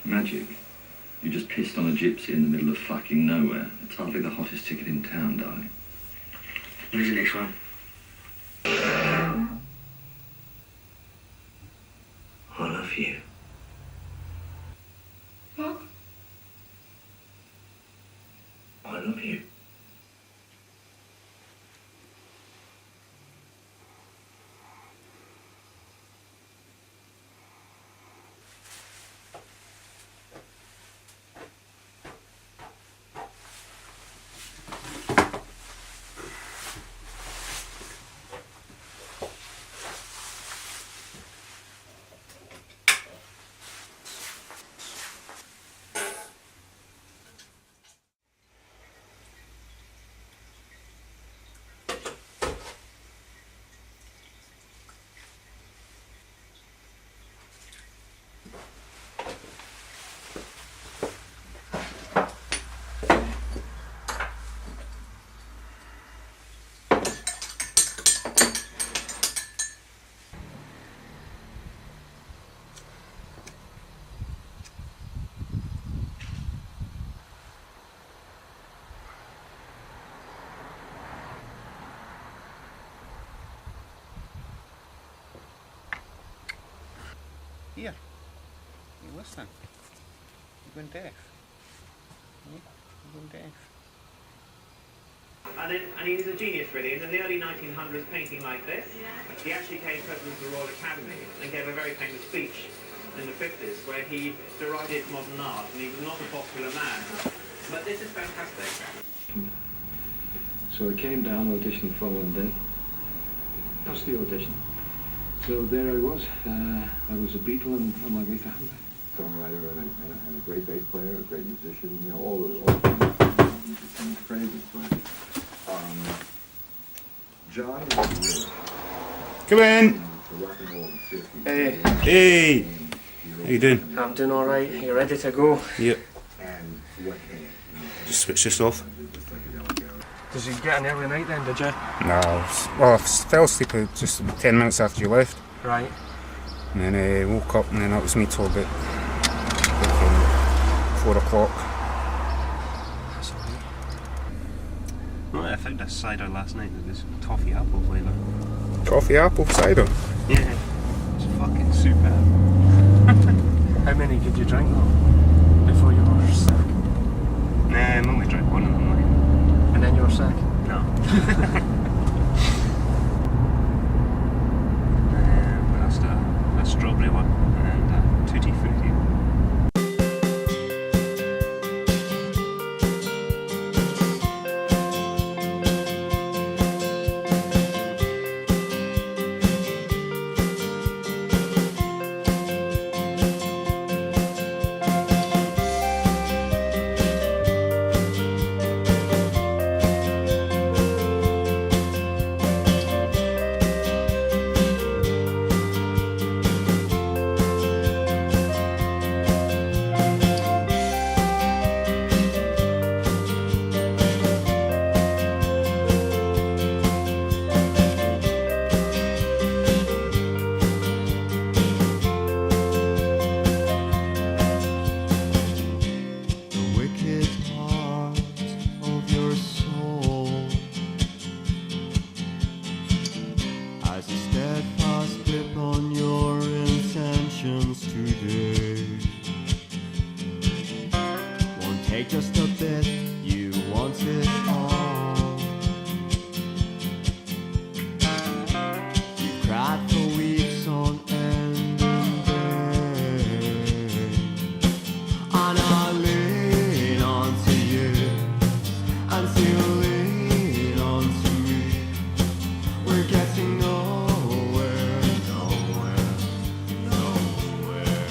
Magic. You just pissed on a gypsy in the middle of fucking nowhere. It's hardly the hottest ticket in town, darling. When's the next one? I love you. What? I love you. Here, you listen. You're going deaf. Yeah, you're going deaf. And he was a genius, really. And in the early 1900s, painting like this, he actually came president of the Royal Academy and gave a very famous speech in the 50s where he derided modern art, and he was not a popular man. But this is fantastic. So I came down, auditioned the following day. Passed the audition. So there I was. I was a Beatle and a Margarita Hamlet. Songwriter and a great bass player, a great musician, you know, all things. It sounds crazy, but John was Come in! the rock and roll of the 50s. Hey. Hey! How you doing? I'm doing alright. Are you ready to go? Yep. And what came? Just switch this off. Did you get an early night then, did you? No. Well, I fell asleep just 10 minutes after you left. Right. And then woke up and then that was me till about 4 o'clock. That's alright. Well, I found a cider last night that was toffee apple flavour. Coffee, apple, cider. Yeah, it's fucking superb. How many did you drink though? Before you were sick? Nah, I only drank one of them. Like. And then you were sick? No. What else did I? A strawberry one and a tutti frutti. Just a bit, you want it all. You cried for weeks on end and and I lean onto you, and you lean onto me. We're getting nowhere, nowhere, nowhere.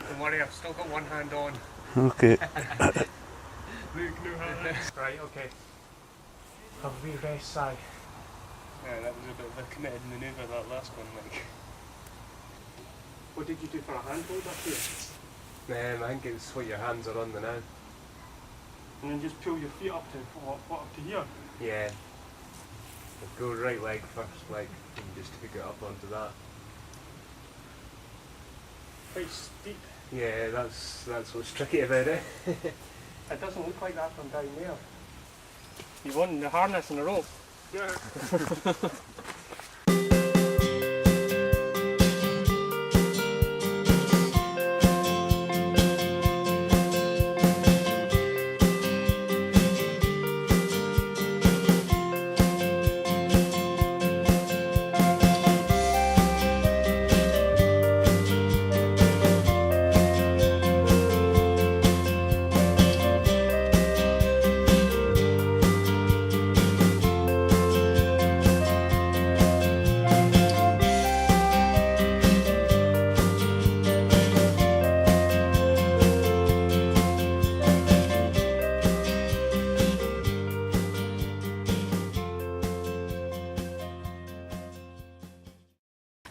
Don't worry, I've still got one hand on. Okay. Luke, no hands. Right, okay. Have a wee rest, Si. Yeah, that was a bit of a committed manoeuvre, that last one, like. What did you do for a handhold up here? I think it's what your hands are on the now. And then just pull your feet up to, what up to here? Yeah. Go right leg first, like, and just hook it up onto that. Quite steep. Yeah, that's what's tricky about it. It doesn't look like that from down there. You want the harness and the rope? Yeah.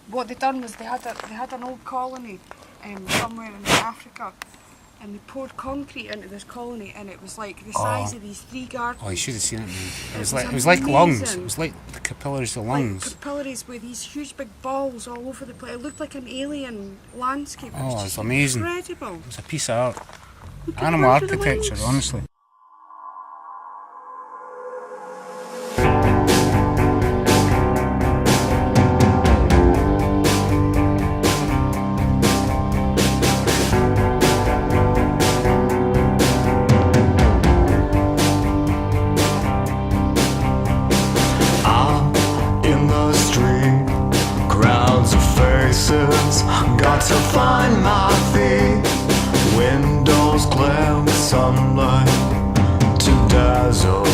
What they done was they had an old colony somewhere in Africa, and they poured concrete into this colony, and it was like the size of these 3 gardens. Oh, you should have seen it, man. It was like lungs. It was like the capillaries of lungs. Like capillaries with these huge big balls all over the place. It looked like an alien landscape. It was it's amazing. Incredible. It was a piece of art. Animal architecture, honestly. Got to find my feet. Windows glare with sunlight to dazzle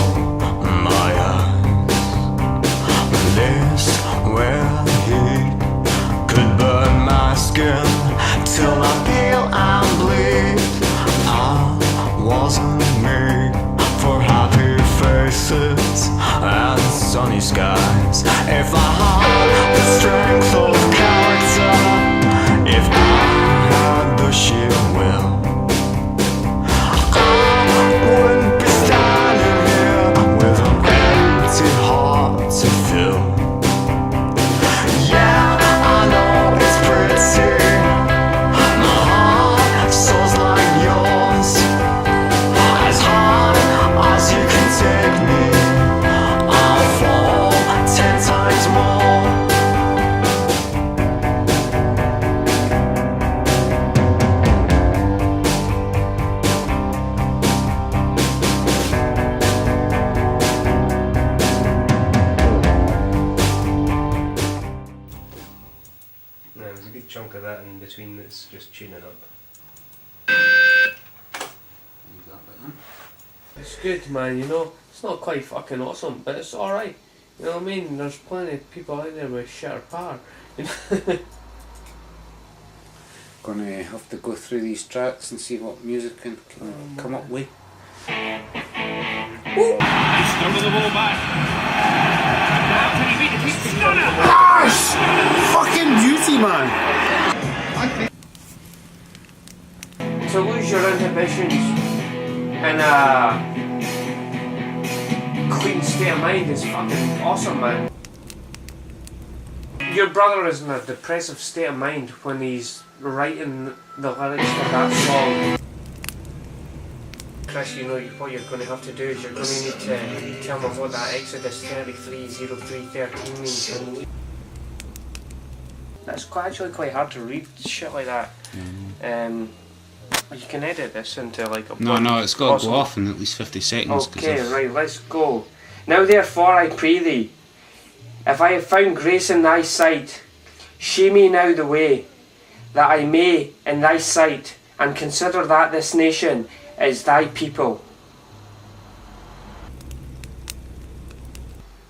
my eyes. This where heat could burn my skin till I peel and bleed. I wasn't made for happy faces and sunny skies. If I had the strength of character, if I had the sheer will, I wouldn't be standing here with an empty heart to fill. Yeah, I know it's pretty. My heart soars like yours. As high as you can take me, I'll fall 10 times more. There's a good chunk of that in between that's just tuning up. It's good, man, you know. It's not quite fucking awesome, but it's alright. You know what I mean? There's plenty of people out there with shitter power. You know? Gonna have to go through these tracks and see what music can come up with. Gosh! Fucking beauty, man! To lose your inhibitions in a clean state of mind is fucking awesome, man. Your brother is in a depressive state of mind when he's writing the lyrics to that song. Chris, you know what you're going to have to do is you're going to need to tell me what that Exodus 33:03:13 means. That's actually quite hard to read shit like that. You can edit this into like a... No, it's got to go off in at least 50 seconds. Okay, right, let's go. Now therefore I pray thee, if I have found grace in thy sight, shew me now the way, that I may in thy sight, and consider that this nation is thy people.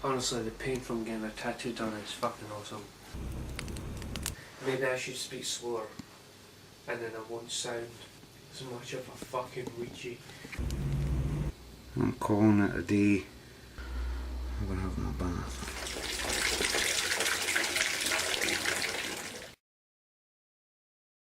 Honestly, the pain from getting a tattoo done is fucking awesome. Maybe I should speak slower, and then I won't sound as much of a fucking Ouija. I'm calling it a day. I'm gonna have my bath.